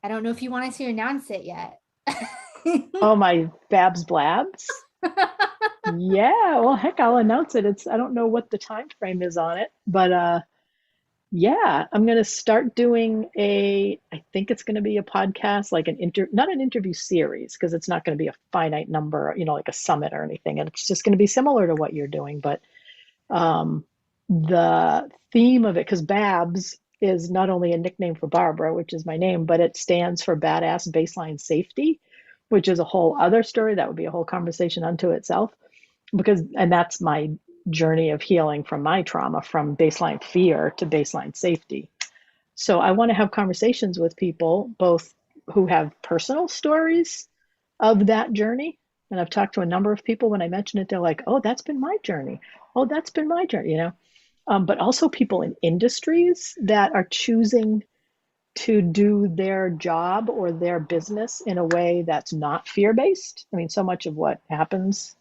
I don't know if you wanted to announce it yet. Oh, my Babs Blabs. Yeah. Well, heck, I'll announce it. I don't know what the time frame is on it, but yeah, I'm gonna start doing I think it's gonna be a podcast, like not an interview series, because it's not gonna be a finite number, like a summit or anything. And it's just gonna be similar to what you're doing, but um, the theme of it, because Babs is not only a nickname for Barbara, which is my name, but it stands for Badass Baseline Safety, which is a whole other story. That would be a whole conversation unto itself. And that's my journey of healing from my trauma, from baseline fear to baseline safety. So I want to have conversations with people, both who have personal stories of that journey. And I've talked to a number of people. When I mention it, they're like, oh, that's been my journey. Oh, that's been my journey. But also people in industries that are choosing to do their job or their business in a way that's not fear based. I mean, so much of what happens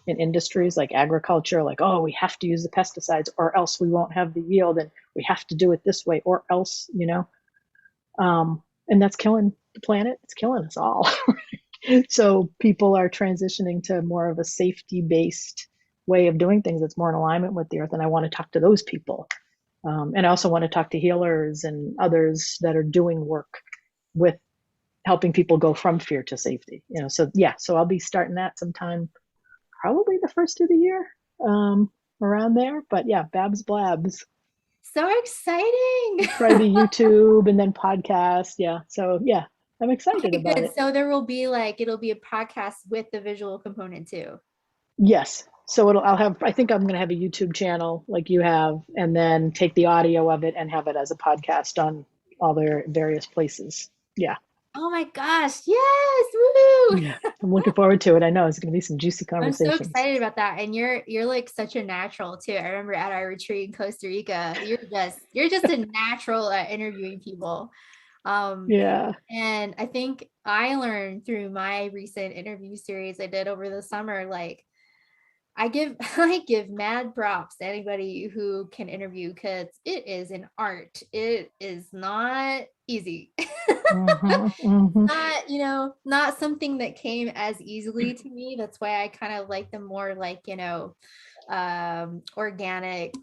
in industries like agriculture, like, oh, we have to use the pesticides or else we won't have the yield, and we have to do it this way or else, and that's killing the planet. It's killing us all. So people are transitioning to more of a safety based way of doing things that's more in alignment with the earth. And I want to talk to those people. And I also want to talk to healers and others that are doing work with helping people go from fear to safety. So yeah, so I'll be starting that sometime, probably the first of the year, around there. But yeah, Babs Blabs. So exciting. Probably be YouTube and then podcast. Yeah. So yeah, I'm excited Okay, about good. it. So there will be like it'll be a podcast with the visual component too. Yes. So I think I'm going to have a YouTube channel like you have, and then take the audio of it and have it as a podcast on all their various places. Yeah. Oh my gosh. Yes. Woo! Yeah. I'm looking forward to it. I know it's going to be some juicy I'm so conversations. excited about that. And you're like such a natural too. I remember at our retreat in Costa Rica, you're just a natural at interviewing people. Um, Yeah. and I think I learned through my recent interview series I did over the summer, like I give I give mad props to anybody who can interview because it is an art. It is not easy. Hmm. Hmm. Not, not something that came as easily to me. That's why I kind of like the more like, organic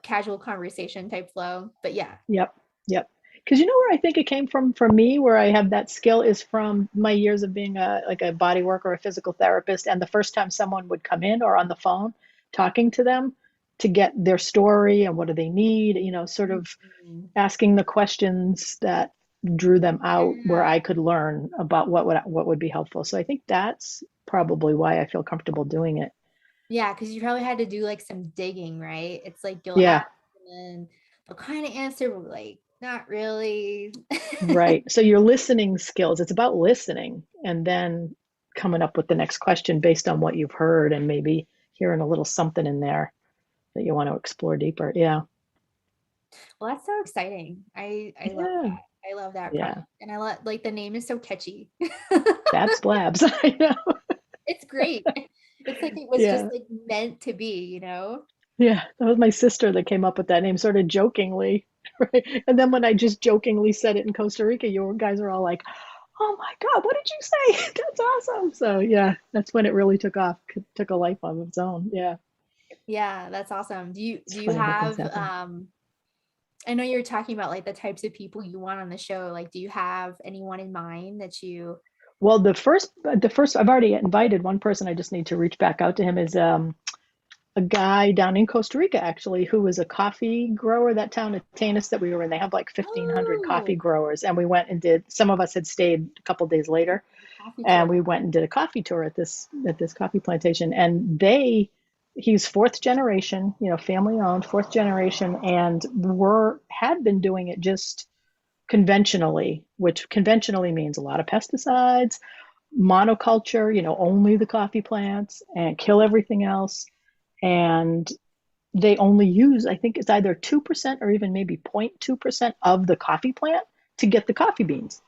casual conversation type flow. But yeah. Yep. Yep. Because you know where I think it came from for me, where I have that skill is from my years of being a like a body worker or a physical therapist. And the first time someone would come in or on the phone talking to them to get their story and what do they need, sort of Mhm. asking the questions that drew them out where Yeah. I could learn about what would be helpful. So I think that's probably why I feel comfortable doing it. Yeah, because you probably had to do like some digging, right? It's like you'll ask Yeah. and then they'll kind of answer, but like not really. Right. So your listening skills, it's about listening and then coming up with the next question based on what you've heard and maybe hearing a little something in there that you want to explore deeper. Yeah. Well, that's so exciting. I love Yeah. that. I love that project. Yeah. And I love like the name is so catchy. Babs Blabs. I know. It's great. It's like it was just Yeah. like meant to be, you know? Yeah. That was my sister that came up with that name sort of jokingly. Right. And then when I just jokingly said it in Costa Rica, you guys are all like, oh my God, what did you say? That's awesome. So yeah, that's when it really took off, took a life of its own. Yeah. Yeah, that's awesome. It's Do you funny how things have happen. I know you're talking about like the types of people you want on the show. Like, do you have anyone in mind that you Well, the first I've already invited one person. I just need to reach back out to him. Is a guy down in Costa Rica actually who was a coffee grower. That town of Tanis that we were in, they have like 1,500 coffee Oh, growers, and we went and did. Some of us had stayed a couple days later, coffee and tour. we went and did a coffee tour at this coffee plantation. And he's fourth generation, family owned, fourth generation, and were had been doing it just conventionally, which conventionally means a lot of pesticides, monoculture, only the coffee plants and kill everything else. And they only use, I think it's either 2% or even maybe 0.2% of the coffee plant to get the coffee beans.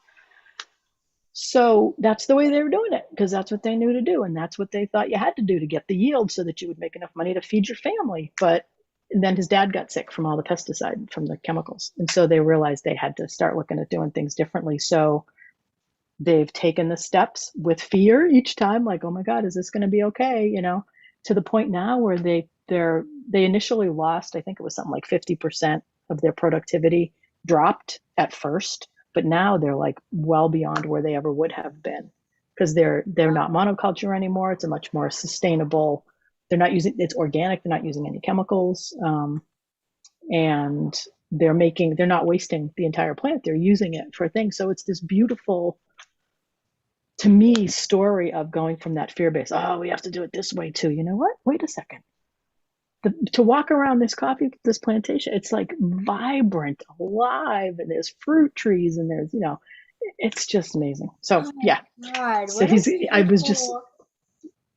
So that's the way they were doing it because that's what they knew to do. And that's what they thought you had to do to get the yield so that you would make enough money to feed your family. But then his dad got sick from all the pesticide, from the chemicals. And so they realized they had to start looking at doing things differently. So they've taken the steps with fear each time, like, oh my God, is this going to be okay? To the point now where they initially lost, I think it was something like 50% of their productivity dropped at first, but now they're like well beyond where they ever would have been because they're not monoculture anymore. It's a much more sustainable. It's organic. They're not using any chemicals, and they're not wasting the entire plant. They're using it for things. So it's this beautiful, to me, story of going from that fear base. Oh, we have to do it this way too. You know what? Wait a second. To walk around this plantation, it's like vibrant, alive, and there's fruit trees, and it's just amazing. So Oh my yeah. God, So I was just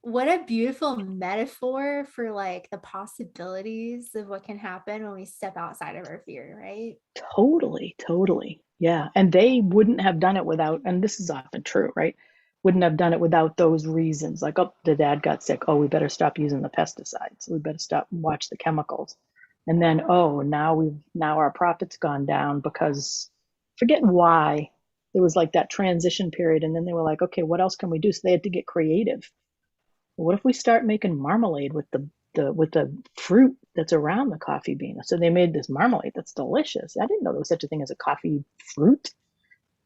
what a beautiful metaphor for like the possibilities of what can happen when we step outside of our fear, right? totally, totally, yeah. And they wouldn't have done it without, and this is often true, right? Wouldn't have done it without those reasons. Like, oh, the dad got sick. Oh, we better stop using the pesticides. We better stop and watch the chemicals. And then, oh, now our profit's gone down because forget why. It was like that transition period, and then they were like, okay, what else can we do? So they had to get creative. What if we start making marmalade with the fruit that's around the coffee bean? So they made this marmalade that's delicious. I didn't know there was such a thing as a coffee fruit,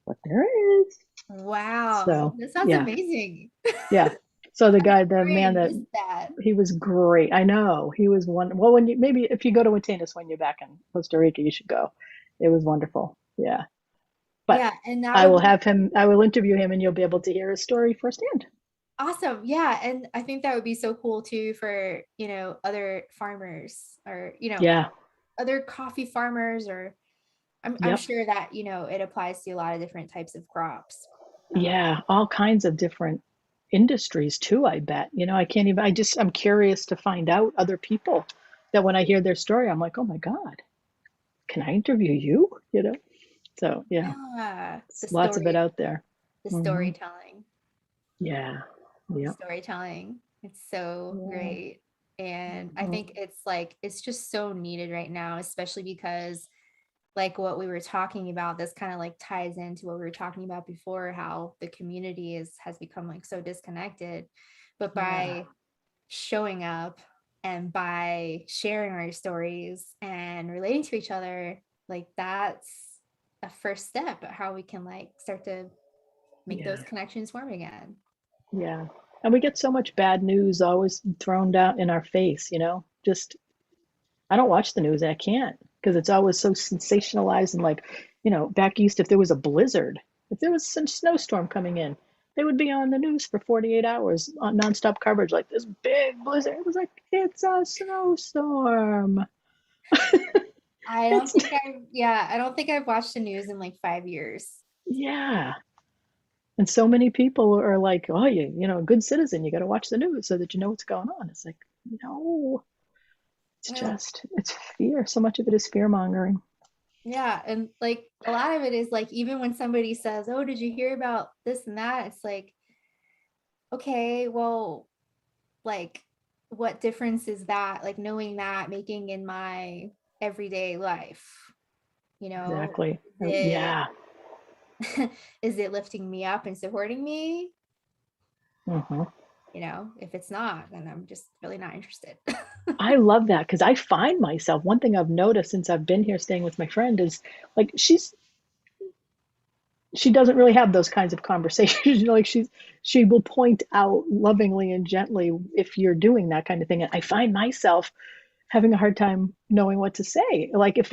but there is. Wow, So that sounds yeah, amazing. yeah. So the Sorry, I man that missed that. he was great. I know he was one. Well, when you maybe if you go to Atenas when you're back in Costa Rica, you should go. It was wonderful. Yeah, but Yeah, and that I would will be have him. I will interview him, and you'll be able to hear his story firsthand. awesome. Yeah, and I think that would be so cool too for, other farmers or, Yeah. other coffee farmers or I'm Yep. sure that, it applies to a lot of different types of crops. Yeah, all kinds of different industries too, I bet. I can't even, I'm curious to find out other people that when I hear their story, I'm like, oh my God, can I interview you? So yeah, Yeah, lots of it out there. the Hmm. storytelling, Yeah. the Yep. storytelling. It's so Yeah. great. And I Mhm. think it's like, it's just so needed right now, especially because like what we were talking about, this kind of like ties into what we were talking about before, how the community has become like so disconnected. But Yeah. by showing up, And by sharing our stories and relating to each other, like that's a first step at how we can like start to make those Yeah. connections form again. Yeah. And we get so much bad news always thrown down in our face, you know? Just, I don't watch the news. I can't because it's always so sensationalized. And like, back east, if there was a blizzard, if there was some snowstorm coming in, they would be on the news for 48 hours on nonstop coverage, like this big blizzard. It was like, it's a snowstorm. I don't It's, think I don't think I've watched the news in like 5 years. yeah. And so many people are like, oh, a good citizen, you got to watch the news so that you know what's going on. It's like, no, Well, it's fear. So much of it is fear mongering. yeah, and like a lot of it is like even when somebody says, "Oh, did you hear about this and that?" It's like, okay, well, like what difference is that like knowing that making in my everyday life? You know, Exactly. is it Yeah. is it lifting me up and supporting me? Hmm. If it's not, then I'm just really not interested. I love that because I find myself, one thing I've noticed since I've been here staying with my friend is like she doesn't really have those kinds of conversations. Like she will point out lovingly and gently if you're doing that kind of thing. And I find myself having a hard time knowing what to say. Like if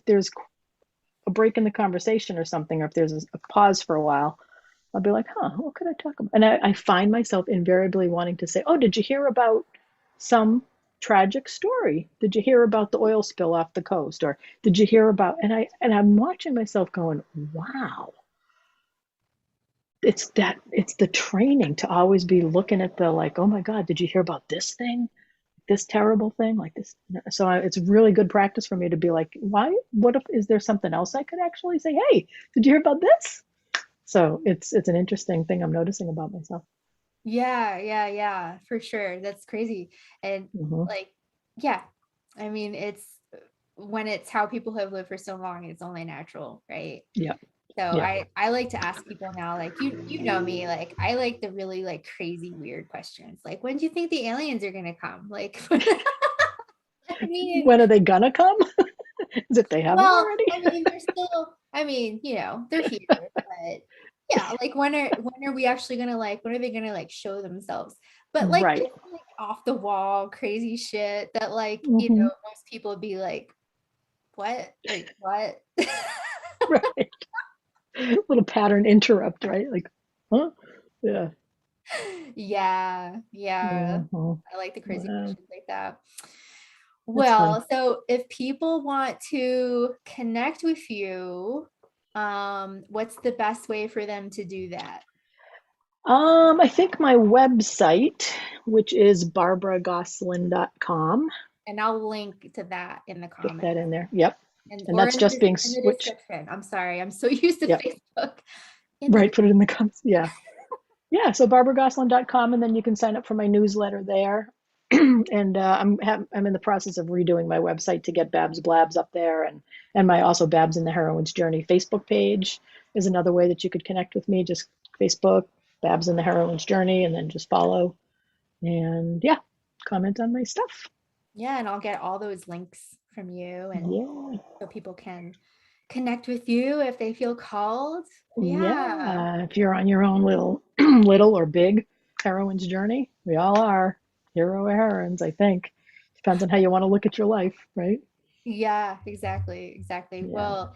there's a break in the conversation or something, or if there's a pause for a while, I'll be like, huh, what could I talk about? And I find myself invariably wanting to say, oh, did you hear about some tragic story? Did you hear about the oil spill off the coast? Or did you hear about, I'm watching myself going, wow, it's the training to always be looking at the like, oh my God, did you hear about this thing? This terrible thing like this. So it's really good practice for me to be like, why, what if, is there something else I could actually say? Hey, did you hear about this? So it's an interesting thing I'm noticing about myself. Yeah, for sure. That's crazy. And Hmm. like, yeah, I mean, it's when it's how people have lived for so long, it's only natural, right? Yeah. So Yeah. I like to ask people now, like you know me, like I like the really like crazy weird questions. Like, when do you think the aliens are gonna come? Like, I mean, When are they gonna come? As if they haven't well, already. I mean, they're still, I mean, they're here, but yeah, like when are we actually gonna like when are they gonna like show themselves? But like Right. it's like off the wall crazy shit that like, Hmm. most people be like, what? Like what? Right. Little pattern interrupt, right? Like, huh? Yeah. Yeah. Hmm. I like the crazy Wow. questions like that. That's fun. Well, so if people want to connect with you, what's the best way for them to do that? I think my website, which is barbaragosselin.com, And I'll link to that in the get comments that in there. Yep. and And or that's just being in the switched. description. I'm sorry, I'm so used to Yep. Facebook. In the Right. Put it in the comments. Yeah. Yeah. So barbaragosselin.com, and then you can sign up for my newsletter there. And I'm in the process of redoing my website to get Babs Blabs up there, and my also Babs in the Heroine's Journey Facebook page is another way that you could connect with me. Just Facebook, Babs in the Heroine's Journey, and then just follow. And yeah, comment on my stuff. Yeah, and I'll get all those links from you and Yeah. so people can connect with you if they feel called. Yeah. Yeah. If you're on your own little little or big heroine's journey, we all are hero or heroines, I think. Depends on how you want to look at your life, right? Yeah, exactly. Yeah. Well,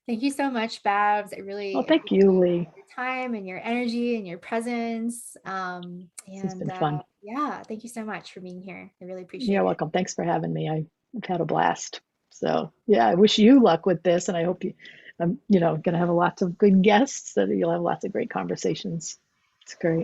thank you so much, Babs. I Well, really thank you, appreciate Leigh. your time and your energy and your presence. This has And been fun. yeah, thank you so much for being here. I really appreciate You're it. welcome. Thanks for having me. I've had a blast. So yeah, I wish you luck with this, and I hope I'm, gonna have lots of good guests that you'll have lots of great conversations. It's great.